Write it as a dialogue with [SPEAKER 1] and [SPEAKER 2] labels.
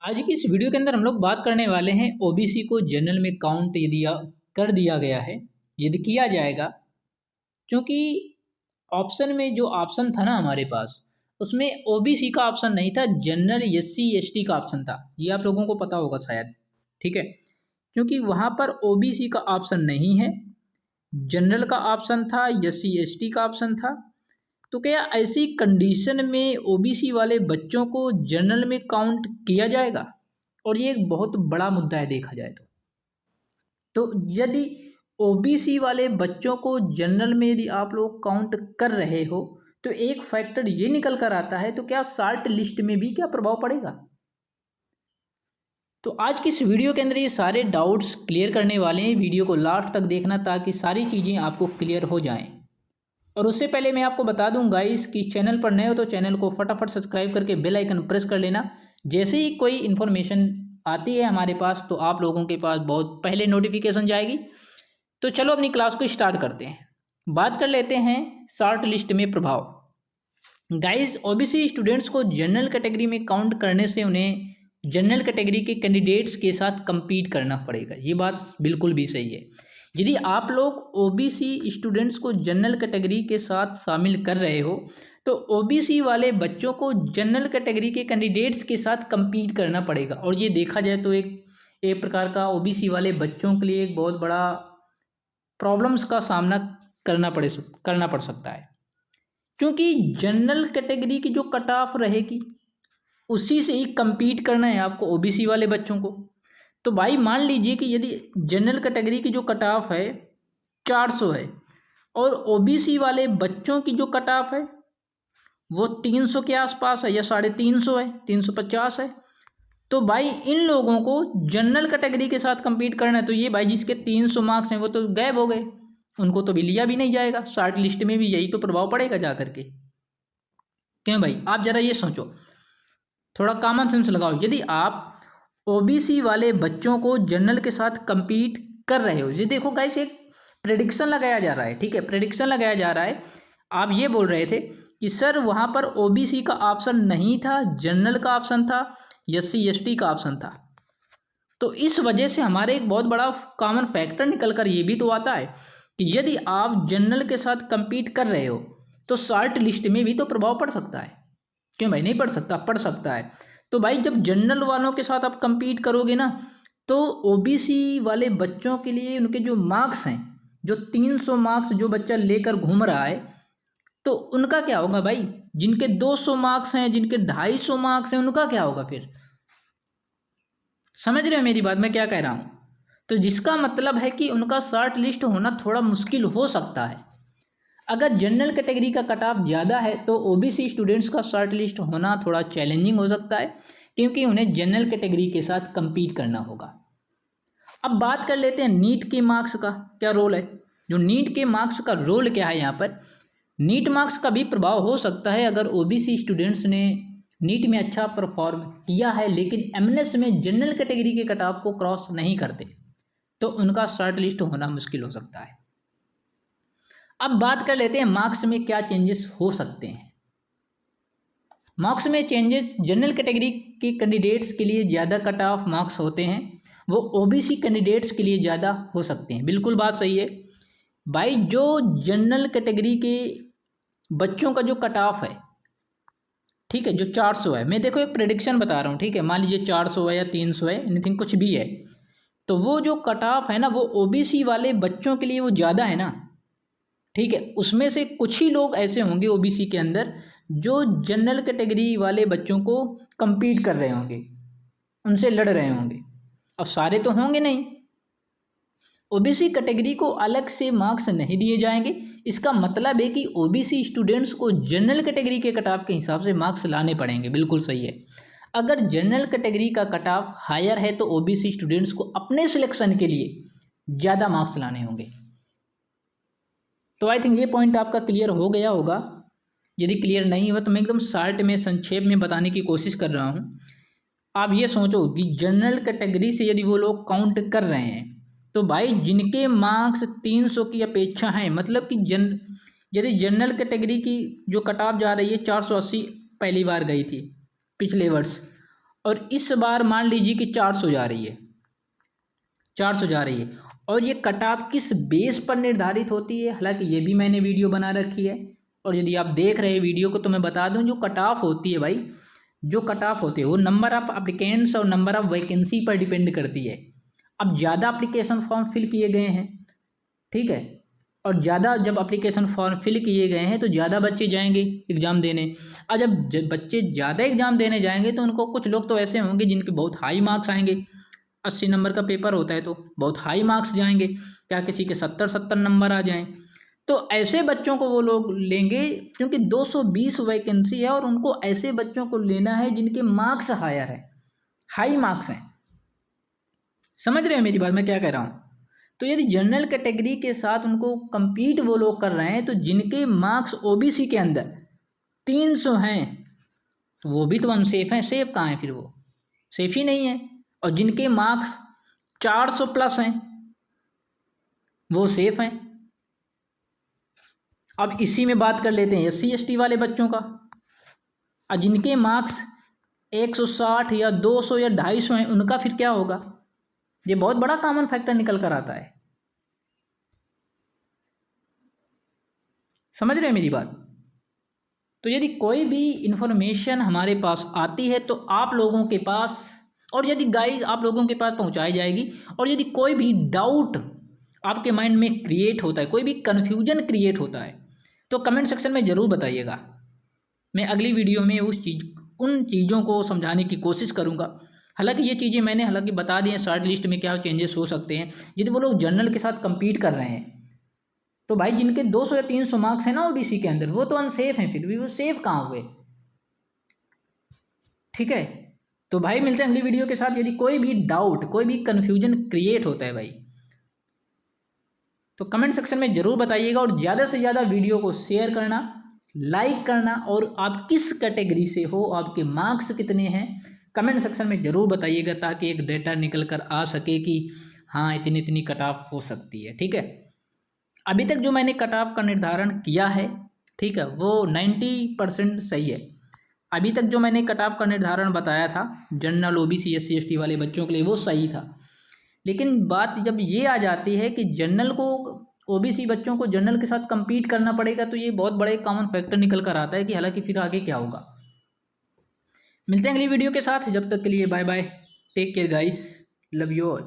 [SPEAKER 1] आज की इस वीडियो के अंदर हम लोग बात करने वाले हैं ओबीसी को जनरल में काउंट यदि कर दिया गया है, यदि किया जाएगा। क्योंकि ऑप्शन में जो ऑप्शन था ना हमारे पास, उसमें ओबीसी का ऑप्शन नहीं था, जनरल एससी एसटी का ऑप्शन था। ये आप लोगों को पता होगा शायद। ठीक है, क्योंकि वहाँ पर ओबीसी का ऑप्शन नहीं है, जनरल का ऑप्शन था, एससी एसटी का ऑप्शन था। तो क्या ऐसी कंडीशन में ओबीसी वाले बच्चों को जनरल में काउंट किया जाएगा? और ये एक बहुत बड़ा मुद्दा है देखा जाए तो यदि ओबीसी वाले बच्चों को जनरल में यदि आप लोग काउंट कर रहे हो तो एक फैक्टर ये निकल कर आता है, तो क्या शॉर्ट लिस्ट में भी क्या प्रभाव पड़ेगा? तो आज की इस वीडियो के अंदर ये सारे डाउट्स क्लियर करने वाले हैं। वीडियो को लास्ट तक देखना ताकि सारी चीज़ें आपको क्लियर हो जाएं। और उससे पहले मैं आपको बता दूं गाइस कि चैनल पर नए हो तो चैनल को फटाफट सब्सक्राइब करके बेल आइकन प्रेस कर लेना। जैसे ही कोई इन्फॉर्मेशन आती है हमारे पास तो आप लोगों के पास बहुत पहले नोटिफिकेशन जाएगी। तो चलो अपनी क्लास को स्टार्ट करते हैं। बात कर लेते हैं शॉर्ट लिस्ट में प्रभाव। गाइस, ओबीसी स्टूडेंट्स को जनरल कैटेगरी में काउंट करने से उन्हें जनरल कैटेगरी के कैंडिडेट्स के साथ compete करना पड़ेगा। ये बात बिल्कुल भी सही है। यदि आप लोग ओबीसी स्टूडेंट्स को जनरल कैटेगरी के साथ शामिल कर रहे हो तो ओबीसी वाले बच्चों को जनरल कैटेगरी के कैंडिडेट्स के साथ compete करना पड़ेगा। और ये देखा जाए तो एक प्रकार का ओबीसी वाले बच्चों के लिए एक बहुत बड़ा प्रॉब्लम्स का सामना करना पड़ सकता है। क्योंकि जनरल कैटेगरी की जो कट ऑफ रहेगी उसी से ही compete करना है आपको ओबीसी वाले बच्चों को। तो भाई मान लीजिए कि यदि जनरल कैटेगरी की जो कट ऑफ है 400 है और ओबीसी वाले बच्चों की जो कट ऑफ है वो 300 के आसपास है या 350 है, 350 है, तो भाई इन लोगों को जनरल कैटेगरी के साथ compete करना है। तो ये भाई जिसके 300 मार्क्स हैं वो तो गायब हो गए, उनको तो भी लिया भी नहीं जाएगा। शॉर्ट लिस्ट में भी यही तो प्रभाव पड़ेगा जा करके। क्यों भाई, आप जरा ये सोचो, थोड़ा कॉमन सेंस लगाओ। यदि आप ओबीसी वाले बच्चों को जनरल के साथ compete कर रहे हो, ये देखो गाइस एक प्रेडिक्शन लगाया जा रहा है। ठीक है, प्रेडिक्शन लगाया जा रहा है। आप ये बोल रहे थे कि सर वहाँ पर ओबीसी का ऑप्शन नहीं था, जनरल का ऑप्शन था, एससी एसटी का ऑप्शन था। तो इस वजह से हमारे एक बहुत बड़ा कॉमन फैक्टर निकल कर ये भी तो आता है कि यदि आप जनरल के साथ compete कर रहे हो तो शॉर्ट लिस्ट में भी तो प्रभाव पड़ सकता है। क्यों भाई, नहीं पड़ सकता? पड़ सकता है। तो भाई जब जनरल वालों के साथ आप compete करोगे ना तो ओबीसी वाले बच्चों के लिए उनके जो मार्क्स हैं, जो 300 मार्क्स जो बच्चा लेकर घूम रहा है, तो उनका क्या होगा भाई? जिनके 200 मार्क्स हैं, जिनके 250 मार्क्स हैं, उनका क्या होगा फिर? समझ रहे हो मेरी बात, मैं क्या कह रहा हूँ? तो जिसका मतलब है कि उनका शॉर्ट लिस्ट होना थोड़ा मुश्किल हो सकता है। अगर जनरल कैटेगरी का कट ऑफ ज़्यादा है तो ओबीसी स्टूडेंट्स का शॉर्ट लिस्ट होना थोड़ा चैलेंजिंग हो सकता है, क्योंकि उन्हें जनरल कैटेगरी के साथ compete करना होगा। अब बात कर लेते हैं नीट के मार्क्स का क्या रोल है। जो नीट के मार्क्स का रोल क्या है यहाँ पर, नीट मार्क्स का भी प्रभाव हो सकता है। अगर ओबीसी स्टूडेंट्स ने नीट में अच्छा परफॉर्म किया है लेकिन एमएनएस में जनरल कैटेगरी के कट ऑफ को क्रॉस नहीं करते तो उनका शॉर्ट लिस्ट होना मुश्किल हो सकता है। अब बात कर लेते हैं मार्क्स में क्या चेंजेस हो सकते हैं। मार्क्स में चेंजेस जनरल कैटेगरी के कैंडिडेट्स के लिए ज़्यादा कट ऑफ मार्क्स होते हैं, वो ओबीसी कैंडिडेट्स के लिए ज़्यादा हो सकते हैं। बिल्कुल बात सही है भाई। जो जनरल कैटेगरी के बच्चों का जो कट ऑफ है, ठीक है, जो 400 है, मैं देखो एक प्रेडिक्शन बता रहा हूँ, ठीक है, मान लीजिए 400 है या 300 है, एनीथिंग कुछ भी है, तो वो जो कट ऑफ है ना वो ओबीसी वाले बच्चों के लिए वो ज़्यादा है ना। ठीक है, उसमें से कुछ ही लोग ऐसे होंगे ओबीसी के अंदर जो जनरल कैटेगरी वाले बच्चों को compete कर रहे होंगे, उनसे लड़ रहे होंगे। अब सारे तो होंगे नहीं, ओबीसी कैटेगरी को अलग से मार्क्स नहीं दिए जाएंगे। इसका मतलब है कि ओबीसी स्टूडेंट्स को जनरल कैटेगरी के कट ऑफ के हिसाब से मार्क्स लाने पड़ेंगे। बिल्कुल सही है। अगर जनरल कैटेगरी का कट ऑफ हायर है तो ओबीसी स्टूडेंट्स को अपने सिलेक्शन के लिए ज़्यादा मार्क्स लाने होंगे। तो आई थिंक ये पॉइंट आपका क्लियर हो गया होगा। यदि क्लियर नहीं हुआ तो मैं एकदम शॉर्ट में संक्षेप में बताने की कोशिश कर रहा हूँ। आप ये सोचो कि जनरल कैटेगरी से यदि वो लोग काउंट कर रहे हैं तो भाई जिनके मार्क्स 300 की अपेक्षा हैं, मतलब कि यदि जनरल कैटेगरी की जो कट ऑफ जा रही है 480 पहली बार गई थी पिछले वर्ष, और इस बार मान लीजिए कि 400 जा रही है, 400 जा रही है। और ये कट ऑफ किस बेस पर निर्धारित होती है, हालांकि ये भी मैंने वीडियो बना रखी है। और यदि आप देख रहे हैं वीडियो को तो मैं बता दूं, जो कट ऑफ होती है भाई, जो कट ऑफ होती है वो नंबर ऑफ अप्लीकेंट्स और नंबर ऑफ वैकेंसी पर डिपेंड करती है। अब ज़्यादा अप्लीकेशन फॉर्म फिल किए गए हैं, ठीक है, और ज़्यादा जब एप्लीकेशन फॉर्म फिल किए गए हैं तो ज़्यादा बच्चे जाएंगे एग्ज़ाम देने। और जब बच्चे ज़्यादा एग्ज़ाम देने जाएंगे तो उनको कुछ लोग तो ऐसे होंगे जिनके बहुत हाई मार्क्स आएंगे। 80 नंबर का पेपर होता है तो बहुत हाई मार्क्स जाएंगे, क्या किसी के 70 नंबर आ जाएं। तो ऐसे बच्चों को वो लोग लेंगे, क्योंकि 220 वैकेंसी है और उनको ऐसे बच्चों को लेना है जिनके मार्क्स हायर है, हाई मार्क्स हैं। समझ रहे हैं मेरी बात, मैं क्या कह रहा हूँ। तो यदि जनरल कैटेगरी के साथ उनको compete वो लोग कर रहे हैं, तो जिनके मार्क्स ओबीसी के अंदर 300 हैं तो वो भी तो अनसेफ हैं। सेफ कहाँ है फिर, वो सेफ ही नहीं है। और जिनके मार्क्स 400 प्लस हैं वो सेफ हैं। अब इसी में बात कर लेते हैं SC ST वाले बच्चों का। और जिनके मार्क्स 160 या 200 या 250 हैं उनका फिर क्या होगा। ये बहुत बड़ा कॉमन फैक्टर निकल कर आता है। समझ रहे हैं मेरी बात। तो यदि कोई भी इंफॉर्मेशन हमारे पास आती है तो आप लोगों के पास, और यदि गाइस आप लोगों के पास पहुंचाई जाएगी, और यदि कोई भी डाउट आपके माइंड में क्रिएट होता है, कोई भी कन्फ्यूजन क्रिएट होता है, तो कमेंट सेक्शन में ज़रूर बताइएगा। मैं अगली वीडियो में उन चीज़ों को समझाने की कोशिश करूँगा। हालांकि ये चीज़ें मैंने बता दी हैं, शॉर्ट लिस्ट में क्या चेंजेस हो सकते हैं यदि वो लोग जनरल के साथ कम्पीट कर रहे हैं। तो भाई जिनके 200 या 300 मार्क्स हैं ना ओबीसी के अंदर, वो तो अनसेफ हैं, फिर भी वो सेफ कहाँ हुए। ठीक है, तो भाई मिलते हैं अगली वीडियो के साथ। यदि कोई भी डाउट, कोई भी कन्फ्यूजन क्रिएट होता है भाई, तो कमेंट सेक्शन में ज़रूर बताइएगा। और ज़्यादा से ज़्यादा वीडियो को शेयर करना, लाइक करना, और आप किस कैटेगरी से हो, आपके मार्क्स कितने हैं, कमेंट सेक्शन में ज़रूर बताइएगा, ताकि एक डेटा निकल कर आ सके कि हाँ इतनी इतनी कट ऑफ हो सकती है। ठीक है, अभी तक जो मैंने कट ऑफ का निर्धारण किया है, ठीक है, वो 90% सही है। अभी तक जो मैंने कट ऑफ का निर्धारण बताया था जनरल ओबीसी SC ST वाले बच्चों के लिए, वो सही था। लेकिन बात जब ये आ जाती है कि जनरल को, ओबीसी बच्चों को जनरल के साथ कम्पीट करना पड़ेगा, तो ये बहुत बड़े कॉमन फैक्टर निकल कर आता है कि हालांकि फिर आगे क्या होगा। मिलते हैं अगली वीडियो के साथ, जब तक के लिए bye bye, take care guys, love you all.